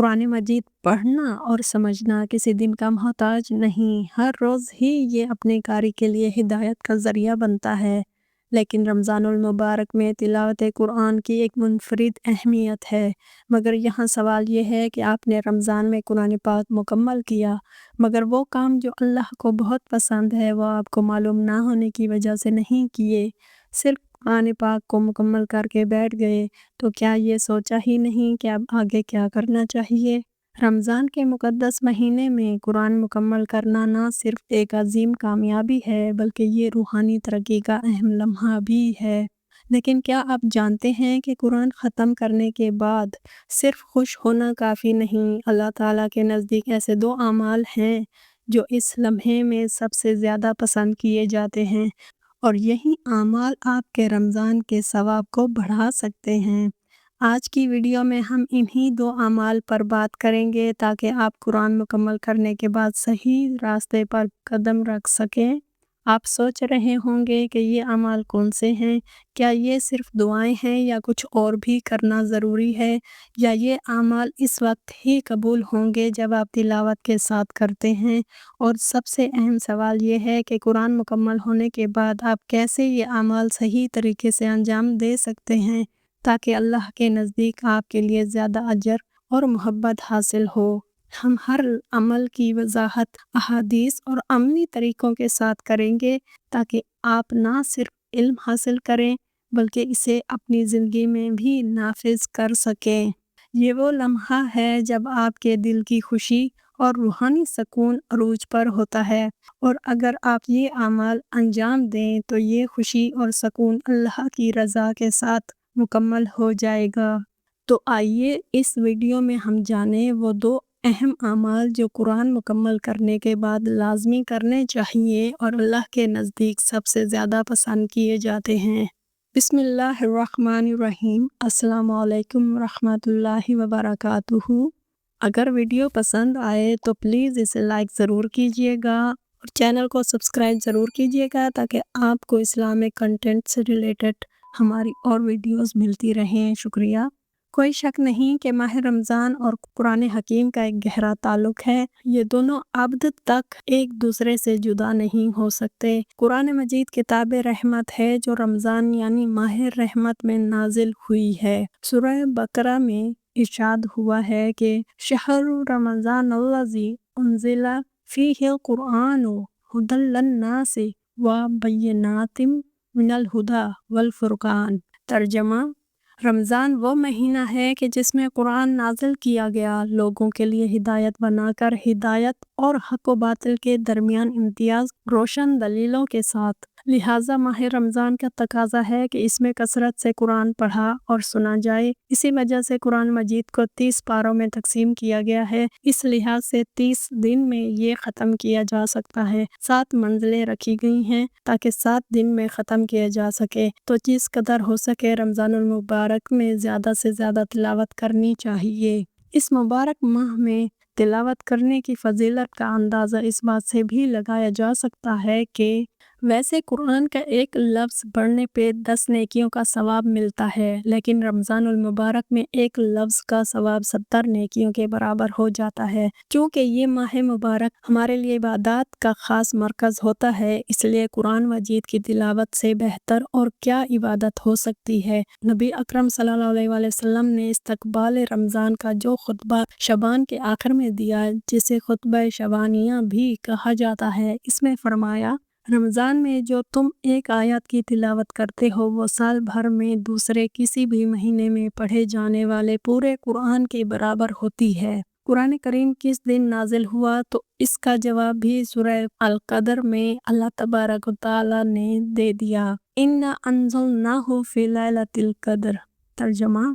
قرآن مجید پڑھنا اور سمجھنا کسی دن کا محتاج نہیں، ہر روز ہی یہ اپنے قاری کے لیے ہدایت کا ذریعہ بنتا ہے۔ لیکن رمضان المبارک میں تلاوت قرآن کی ایک منفرد اہمیت ہے۔ مگر یہاں سوال یہ ہے کہ آپ نے رمضان میں قرآن پاک مکمل کیا، مگر وہ کام جو اللہ کو بہت پسند ہے وہ آپ کو معلوم نہ ہونے کی وجہ سے نہیں کیے، صرف قرآن پاک کو مکمل کر کے بیٹھ گئے، تو کیا یہ سوچا ہی نہیں کہ اب آگے کیا کرنا چاہیے؟ رمضان کے مقدس مہینے میں قرآن مکمل کرنا نہ صرف ایک عظیم کامیابی ہے بلکہ یہ روحانی ترقی کا اہم لمحہ بھی ہے۔ لیکن کیا آپ جانتے ہیں کہ قرآن ختم کرنے کے بعد صرف خوش ہونا کافی نہیں؟ اللہ تعالیٰ کے نزدیک ایسے 2 اعمال ہیں جو اس لمحے میں سب سے زیادہ پسند کیے جاتے ہیں، اور یہی اعمال آپ کے رمضان کے ثواب کو بڑھا سکتے ہیں۔ آج کی ویڈیو میں ہم انہی 2 اعمال پر بات کریں گے تاکہ آپ قرآن مکمل کرنے کے بعد صحیح راستے پر قدم رکھ سکیں۔ آپ سوچ رہے ہوں گے کہ یہ اعمال کون سے ہیں؟ کیا یہ صرف دعائیں ہیں یا کچھ اور بھی کرنا ضروری ہے؟ یا یہ اعمال اس وقت ہی قبول ہوں گے جب آپ تلاوت کے ساتھ کرتے ہیں؟ اور سب سے اہم سوال یہ ہے کہ قرآن مکمل ہونے کے بعد آپ کیسے یہ اعمال صحیح طریقے سے انجام دے سکتے ہیں تاکہ اللہ کے نزدیک آپ کے لیے زیادہ اجر اور محبت حاصل ہو۔ ہم ہر عمل کی وضاحت احادیث اور عملی طریقوں کے ساتھ کریں گے تاکہ آپ نہ صرف علم حاصل کریں بلکہ اسے اپنی زندگی میں بھی نافذ کر سکیں۔ یہ وہ لمحہ ہے جب آپ کے دل کی خوشی اور روحانی سکون عروج پر ہوتا ہے، اور اگر آپ یہ اعمال انجام دیں تو یہ خوشی اور سکون اللہ کی رضا کے ساتھ مکمل ہو جائے گا۔ تو آئیے اس ویڈیو میں ہم جانیں وہ 2 اہم اعمال جو قرآن مکمل کرنے کے بعد لازمی کرنے چاہیے اور اللہ کے نزدیک سب سے زیادہ پسند کیے جاتے ہیں۔ بسم اللہ الرحمن الرحیم۔ السلام علیکم ورحمۃ اللہ وبرکاتہ۔ اگر ویڈیو پسند آئے تو پلیز اسے لائک ضرور کیجیے گا اور چینل کو سبسکرائب ضرور کیجیے گا تاکہ آپ کو اسلامک کنٹینٹ سے ریلیٹڈ ہماری اور ویڈیوز ملتی رہیں۔ شکریہ۔ کوئی شک نہیں کہ ماہ رمضان اور قرآن حکیم کا ایک گہرا تعلق ہے۔ یہ دونوں ابد تک ایک دوسرے سے جدا نہیں ہو سکتے۔ قرآن مجید کتاب رحمت ہے جو رمضان یعنی ماہ رحمت میں نازل ہوئی ہے۔ سورہ بقرہ میں ارشاد ہوا ہے کہ شہر رمضان الذی انزل فیہ القرآن ھدی للناس وبینات من الھدی والفرقان۔ ترجمہ: رمضان وہ مہینہ ہے کہ جس میں قرآن نازل کیا گیا، لوگوں کے لیے ہدایت بنا کر، ہدایت اور حق و باطل کے درمیان امتیاز روشن دلیلوں کے ساتھ۔ لہٰذا ماہ رمضان کا تقاضا ہے کہ اس میں کثرت سے قرآن پڑھا اور سنا جائے۔ اسی وجہ سے قرآن مجید کو 30 پاروں میں تقسیم کیا گیا ہے۔ اس لحاظ سے 30 دن میں یہ ختم کیا جا سکتا ہے۔ 7 منزلیں رکھی گئی ہیں تاکہ 7 دن میں ختم کیا جا سکے، تو جس قدر ہو سکے رمضان المبارک میں زیادہ سے زیادہ تلاوت کرنی چاہیے۔ اس مبارک ماہ میں تلاوت کرنے کی فضیلت کا اندازہ اس بات سے بھی لگایا جا سکتا ہے کہ ویسے قرآن کا ایک لفظ پڑھنے پہ 10 نیکیوں کا ثواب ملتا ہے، لیکن رمضان المبارک میں ایک لفظ کا ثواب 70 نیکیوں کے برابر ہو جاتا ہے۔ کیونکہ یہ ماہ مبارک ہمارے لیے عبادات کا خاص مرکز ہوتا ہے، اس لیے قرآن مجید کی تلاوت سے بہتر اور کیا عبادت ہو سکتی ہے۔ نبی اکرم صلی اللہ علیہ وسلم نے استقبال رمضان کا جو خطبہ شعبان کے آخر میں دیا، جسے خطبہ شعبانیہ بھی کہا جاتا ہے، اس میں فرمایا: رمضان میں جو تم ایک آیت کی تلاوت کرتے ہو وہ سال بھر میں دوسرے کسی بھی مہینے میں پڑھے جانے والے پورے قرآن کے برابر ہوتی ہے۔ قرآن کریم کس دن نازل ہوا؟ تو اس کا جواب بھی سورہ القدر میں اللہ تبارک و تعالیٰ نے دے دیا۔ اِنَّا أَنزَلْنَاهُ فِي لَيْلَةِ الْقَدْرِ۔ ترجمہ: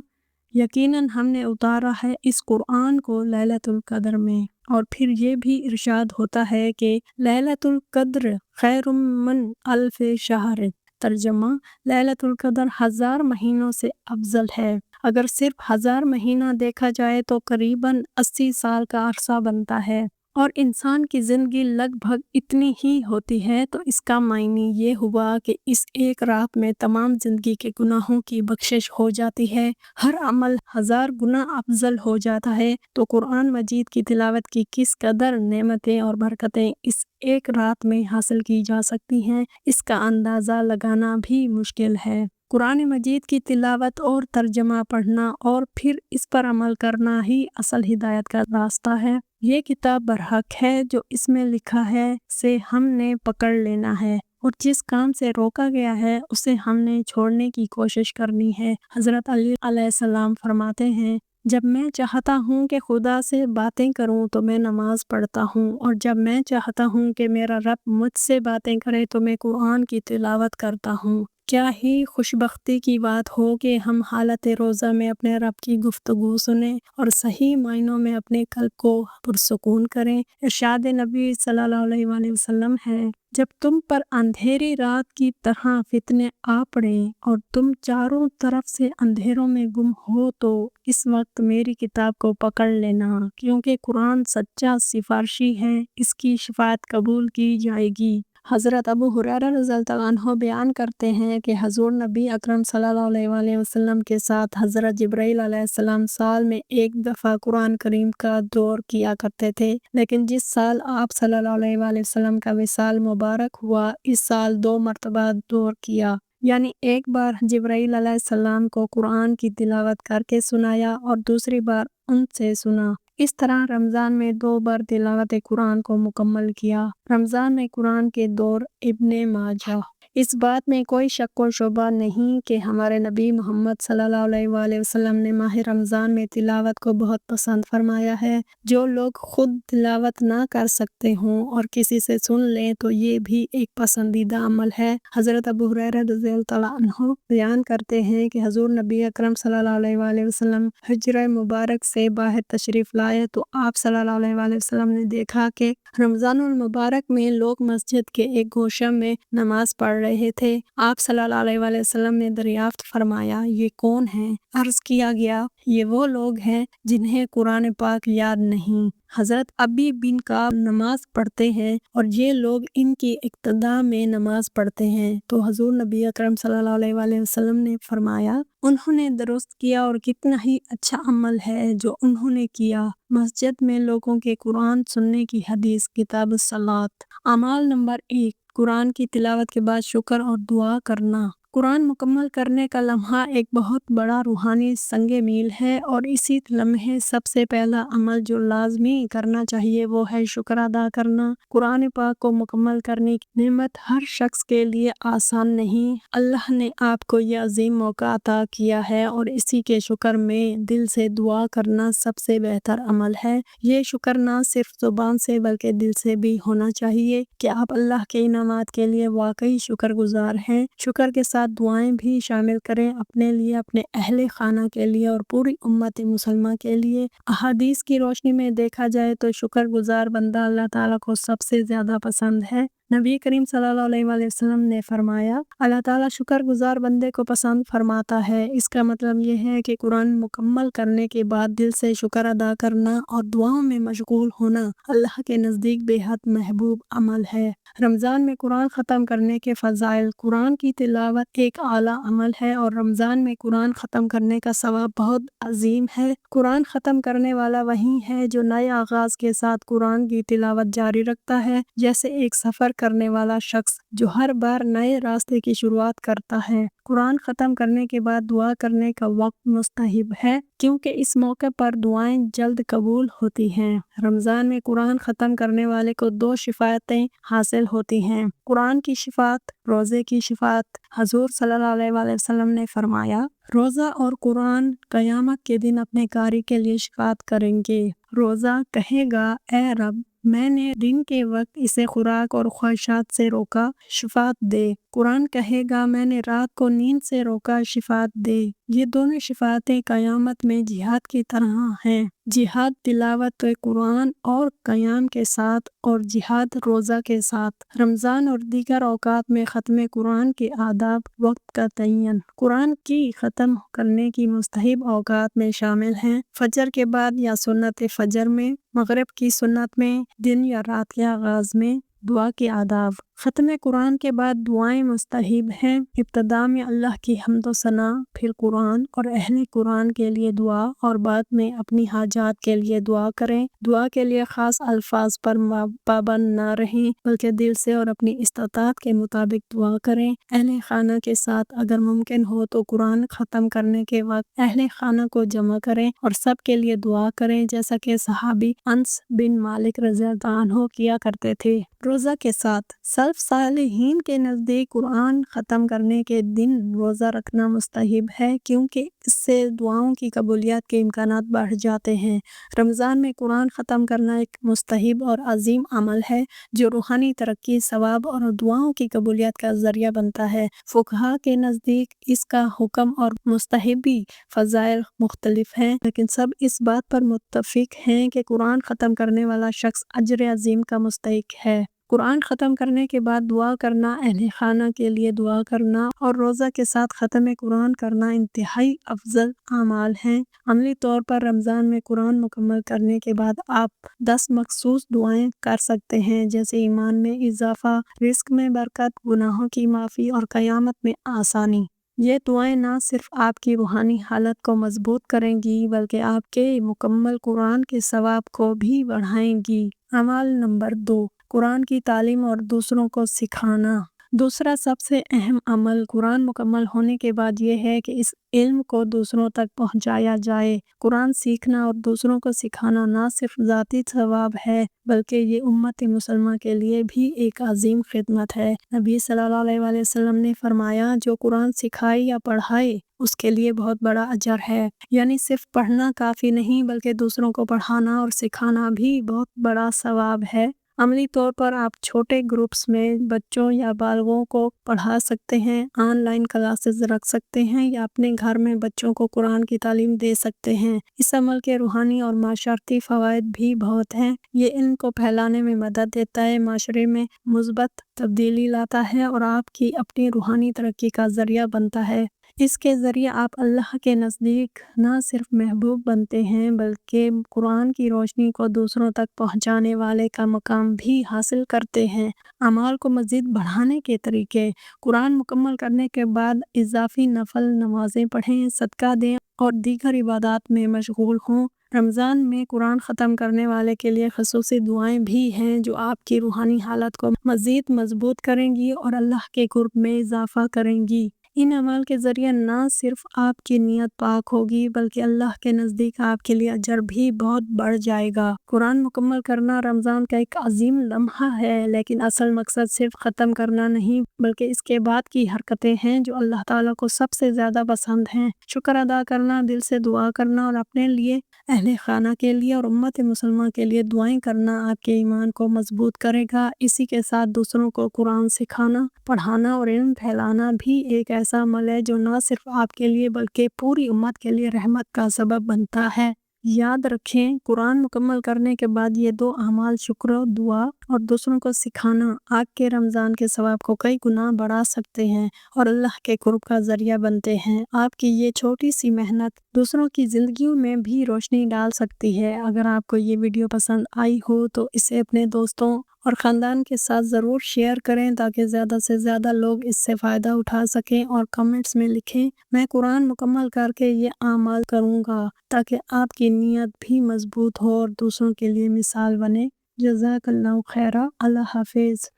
یقیناً ہم نے اتارا ہے اس قرآن کو لیلۃ القدر میں۔ اور پھر یہ بھی ارشاد ہوتا ہے کہ لیلۃ القدر خیر من الف شہر۔ ترجمہ: لیلۃ القدر 1000 مہینوں سے افضل ہے۔ اگر صرف 1000 مہینہ دیکھا جائے تو قریباً 80 سال کا عرصہ بنتا ہے۔ اور انسان کی زندگی لگ بھگ اتنی ہی ہوتی ہے، تو اس کا معنی یہ ہوا کہ اس ایک رات میں تمام زندگی کے گناہوں کی بخشش ہو جاتی ہے، ہر عمل 1000 گنا افضل ہو جاتا ہے۔ تو قرآن مجید کی تلاوت کی کس قدر نعمتیں اور برکتیں اس ایک رات میں حاصل کی جا سکتی ہیں، اس کا اندازہ لگانا بھی مشکل ہے۔ قرآن مجید کی تلاوت اور ترجمہ پڑھنا اور پھر اس پر عمل کرنا ہی اصل ہدایت کا راستہ ہے۔ یہ کتاب برحق ہے جو اس میں لکھا ہے سے ہم نے پکڑ لینا ہے، اور جس کام سے روکا گیا ہے اسے ہم نے چھوڑنے کی کوشش کرنی ہے۔ حضرت علی علیہ السلام فرماتے ہیں، جب میں چاہتا ہوں کہ خدا سے باتیں کروں تو میں نماز پڑھتا ہوں، اور جب میں چاہتا ہوں کہ میرا رب مجھ سے باتیں کرے تو میں قرآن کی تلاوت کرتا ہوں۔ کیا ہی خوش بختی کی بات ہو کہ ہم حالت روزہ میں اپنے رب کی گفتگو سنیں اور صحیح معنوں میں اپنے قلب کو پرسکون کریں۔ ارشاد نبی صلی اللہ علیہ وآلہ وسلم ہے، جب تم پر اندھیری رات کی طرح فتنے آ پڑیں اور تم چاروں طرف سے اندھیروں میں گم ہو تو اس وقت میری کتاب کو پکڑ لینا، کیونکہ قرآن سچا سفارشی ہے، اس کی شفاعت قبول کی جائے گی۔ حضرت ابو ہریرہ رضی اللہ عنہ بیان کرتے ہیں کہ حضور نبی اکرم صلی اللہ علیہ وآلہ وسلم کے ساتھ حضرت جبرائیل علیہ السلام سال میں ایک دفعہ قرآن کریم کا دور کیا کرتے تھے، لیکن جس سال آپ صلی اللہ علیہ وآلہ وسلم کا وصال مبارک ہوا، اس سال 2 مرتبہ دور کیا، یعنی ایک بار جبرائیل علیہ السلام کو قرآن کی تلاوت کر کے سنایا اور دوسری بار ان سے سنا۔ اس طرح رمضان میں 2 بار تلاوت قرآن کو مکمل کیا۔ رمضان میں قرآن کے دور ابن ماجہ۔ اس بات میں کوئی شک و شبہ نہیں کہ ہمارے نبی محمد صلی اللہ علیہ وآلہ وسلم نے ماہ رمضان میں تلاوت کو بہت پسند فرمایا ہے۔ جو لوگ خود تلاوت نہ کر سکتے ہوں اور کسی سے سن لیں تو یہ بھی ایک پسندیدہ عمل ہے۔ حضرت ابو ہریرہ رضی اللہ عنہ بیان کرتے ہیں کہ حضور نبی اکرم صلی اللہ علیہ وآلہ وسلم حجرہ مبارک سے باہر تشریف لائے تو آپ صلی اللہ علیہ وآلہ وسلم نے دیکھا کہ رمضان المبارک میں لوگ مسجد کے ایک گوشہ میں نماز پڑھ رہے تھے۔ آپ صلی اللہ علیہ وآلہ وسلم نے دریافت فرمایا، یہ کون ہیں؟ عرض کیا گیا، یہ وہ لوگ ہیں جنہیں قرآن پاک یاد نہیں۔ حضرت ابی بن کعب نماز پڑھتے ہیں اور یہ لوگ ان کی اقتداء میں نماز پڑھتے ہیں۔ تو حضور نبی اکرم صلی اللہ علیہ وآلہ وسلم نے فرمایا، انہوں نے درست کیا اور کتنا ہی اچھا عمل ہے جو انہوں نے کیا۔ مسجد میں لوگوں کے قرآن سننے کی حدیث، کتاب الصلاۃ۔ اعمال نمبر 1، قرآن کی تلاوت کے بعد شکر اور دعا کرنا۔ قرآن مکمل کرنے کا لمحہ ایک بہت بڑا روحانی سنگ میل ہے، اور اسی لمحے سب سے پہلا عمل جو لازمی کرنا چاہیے وہ ہے شکر ادا کرنا۔ قرآن پاک کو مکمل کرنے کی نعمت ہر شخص کے لیے آسان نہیں۔ اللہ نے آپ کو یہ عظیم موقع عطا کیا ہے، اور اسی کے شکر میں دل سے دعا کرنا سب سے بہتر عمل ہے۔ یہ شکر نہ صرف زبان سے بلکہ دل سے بھی ہونا چاہیے کہ آپ اللہ کے انعامات کے لیے واقعی شکر گزار ہیں۔ شکر کے ساتھ دعائیں بھی شامل کریں، اپنے لیے، اپنے اہل خانہ کے لیے اور پوری امت مسلمہ کے لیے۔ احادیث کی روشنی میں دیکھا جائے تو شکر گزار بندہ اللہ تعالیٰ کو سب سے زیادہ پسند ہے۔ نبی کریم صلی اللہ علیہ وآلہ وسلم نے فرمایا، اللہ تعالیٰ شکر گزار بندے کو پسند فرماتا ہے۔ اس کا مطلب یہ ہے کہ قرآن مکمل کرنے کے بعد دل سے شکر ادا کرنا اور دعاؤں میں مشغول ہونا اللہ کے نزدیک بے حد محبوب عمل ہے۔ رمضان میں قرآن ختم کرنے کے فضائل۔ قرآن کی تلاوت ایک اعلیٰ عمل ہے اور رمضان میں قرآن ختم کرنے کا ثواب بہت عظیم ہے۔ قرآن ختم کرنے والا وہی ہے جو نئے آغاز کے ساتھ قرآن کی تلاوت جاری رکھتا ہے، جیسے ایک سفر کرنے والا شخص جو ہر بار نئے راستے کی شروعات کرتا ہے۔ قرآن ختم کرنے کے بعد دعا کرنے کا وقت مستحب ہے، کیونکہ اس موقع پر دعائیں جلد قبول ہوتی ہیں۔ رمضان میں قرآن ختم کرنے والے کو 2 شفاعتیں حاصل ہوتی ہیں۔ قرآن کی شفاعت، روزے کی شفاعت۔ حضور صلی اللہ علیہ وآلہ وسلم نے فرمایا، روزہ اور قرآن قیامت کے دن اپنے قاری کے لیے شفاعت کریں گے۔ روزہ کہے گا، اے رب، میں نے دن کے وقت اسے خوراک اور خواہشات سے روکا، شفاعت دے۔ قرآن کہے گا، میں نے رات کو نیند سے روکا، شفاعت دے۔ یہ دونوں شفاعتیں قیامت میں جہاد کی طرح ہیں۔ جہاد تلاوت قرآن اور قیام کے ساتھ اور جہاد روزہ کے ساتھ۔ رمضان اور دیگر اوقات میں ختم قرآن کے آداب، وقت کا تعین۔ قرآن کی ختم کرنے کی مستحب اوقات میں شامل ہیں: فجر کے بعد یا سنت فجر میں، مغرب کی سنت میں، دن یا رات کے آغاز میں۔ دعا کے آداب: ختم قرآن کے بعد دعائیں مستحب ہیں۔ ابتدا میں اللہ کی حمد و ثنا، پھر قرآن اور اہل قرآن کے لیے دعا اور بعد میں اپنی حاجات کے لیے دعا کریں۔ دعا کے لیے خاص الفاظ پر پابند نہ رہیں بلکہ دل سے اور اپنی استطاعت کے مطابق دعا کریں۔ اہل خانہ کے ساتھ اگر ممکن ہو تو قرآن ختم کرنے کے وقت اہل خانہ کو جمع کریں اور سب کے لیے دعا کریں، جیسا کہ صحابی انس بن مالک رضی اللہ عنہ کیا کرتے تھے۔ روزہ کے ساتھ سلف صالحین کے نزدیک قرآن ختم کرنے کے دن روزہ رکھنا مستحب ہے، کیونکہ اس سے دعاؤں کی قبولیت کے امکانات بڑھ جاتے ہیں۔ رمضان میں قرآن ختم کرنا ایک مستحب اور عظیم عمل ہے جو روحانی ترقی، ثواب اور دعاؤں کی قبولیت کا ذریعہ بنتا ہے۔ فقہا کے نزدیک اس کا حکم اور مستحبی فضائل مختلف ہیں، لیکن سب اس بات پر متفق ہیں کہ قرآن ختم کرنے والا شخص اجر عظیم کا مستحق ہے۔ قرآن ختم کرنے کے بعد دعا کرنا، اہل خانہ کے لیے دعا کرنا اور روزہ کے ساتھ ختم قرآن کرنا انتہائی افضل اعمال ہیں۔ عملی طور پر رمضان میں قرآن مکمل کرنے کے بعد آپ 10 مخصوص دعائیں کر سکتے ہیں، جیسے ایمان میں اضافہ، رزق میں برکت، گناہوں کی معافی اور قیامت میں آسانی۔ یہ دعائیں نہ صرف آپ کی روحانی حالت کو مضبوط کریں گی بلکہ آپ کے مکمل قرآن کے ثواب کو بھی بڑھائیں گی۔ عمل نمبر 2، قرآن کی تعلیم اور دوسروں کو سکھانا۔ دوسرا سب سے اہم عمل قرآن مکمل ہونے کے بعد یہ ہے کہ اس علم کو دوسروں تک پہنچایا جائے۔ قرآن سیکھنا اور دوسروں کو سکھانا نہ صرف ذاتی ثواب ہے بلکہ یہ امت مسلمہ کے لیے بھی ایک عظیم خدمت ہے۔ نبی صلی اللہ علیہ وآلہ وسلم نے فرمایا، جو قرآن سکھائے یا پڑھائے اس کے لیے بہت بڑا اجر ہے۔ یعنی صرف پڑھنا کافی نہیں بلکہ دوسروں کو پڑھانا اور سکھانا بھی بہت بڑا ثواب ہے۔ عملی طور پر آپ چھوٹے گروپس میں بچوں یا بالغوں کو پڑھا سکتے ہیں، آن لائن کلاسز رکھ سکتے ہیں یا اپنے گھر میں بچوں کو قرآن کی تعلیم دے سکتے ہیں۔ اس عمل کے روحانی اور معاشرتی فوائد بھی بہت ہیں۔ یہ علم کو پھیلانے میں مدد دیتا ہے، معاشرے میں مثبت تبدیلی لاتا ہے اور آپ کی اپنی روحانی ترقی کا ذریعہ بنتا ہے۔ اس کے ذریعے آپ اللہ کے نزدیک نہ صرف محبوب بنتے ہیں بلکہ قرآن کی روشنی کو دوسروں تک پہنچانے والے کا مقام بھی حاصل کرتے ہیں۔ اعمال کو مزید بڑھانے کے طریقے: قرآن مکمل کرنے کے بعد اضافی نفل نمازیں پڑھیں، صدقہ دیں اور دیگر عبادات میں مشغول ہوں۔ رمضان میں قرآن ختم کرنے والے کے لیے خصوصی دعائیں بھی ہیں جو آپ کی روحانی حالت کو مزید مضبوط کریں گی اور اللہ کے قرب میں اضافہ کریں گی۔ ان اعمال کے ذریعے نہ صرف آپ کی نیت پاک ہوگی بلکہ اللہ کے نزدیک آپ کے لیے اجر بھی بہت بڑھ جائے گا۔ قرآن مکمل کرنا رمضان کا ایک عظیم لمحہ ہے، لیکن اصل مقصد صرف ختم کرنا نہیں بلکہ اس کے بعد کی حرکتیں ہیں جو اللہ تعالیٰ کو سب سے زیادہ پسند ہیں۔ شکر ادا کرنا، دل سے دعا کرنا اور اپنے لیے، اہل خانہ کے لیے اور امت مسلمہ کے لیے دعائیں کرنا آپ کے ایمان کو مضبوط کرے گا۔ اسی کے ساتھ دوسروں کو قرآن سکھانا، پڑھانا اور علم پھیلانا بھی ایک ایسا عمل ہے جو نہ صرف آپ کے لیے بلکہ پوری امت کے لیے رحمت کا سبب بنتا ہے۔ یاد رکھیں، قرآن مکمل کرنے کے بعد یہ 2 اعمال، شکر و دعا اور دوسروں کو سکھانا، آپ کے رمضان کے ثواب کو کئی گنا بڑھا سکتے ہیں اور اللہ کے قرب کا ذریعہ بنتے ہیں۔ آپ کی یہ چھوٹی سی محنت دوسروں کی زندگیوں میں بھی روشنی ڈال سکتی ہے۔ اگر آپ کو یہ ویڈیو پسند آئی ہو تو اسے اپنے دوستوں اور خاندان کے ساتھ ضرور شیئر کریں تاکہ زیادہ سے زیادہ لوگ اس سے فائدہ اٹھا سکیں، اور کمنٹس میں لکھیں، میں قرآن مکمل کر کے یہ اعمال کروں گا، تاکہ آپ کی نیت بھی مضبوط ہو اور دوسروں کے لیے مثال بنے۔ جزاک اللہ خیرہ۔ اللہ حافظ۔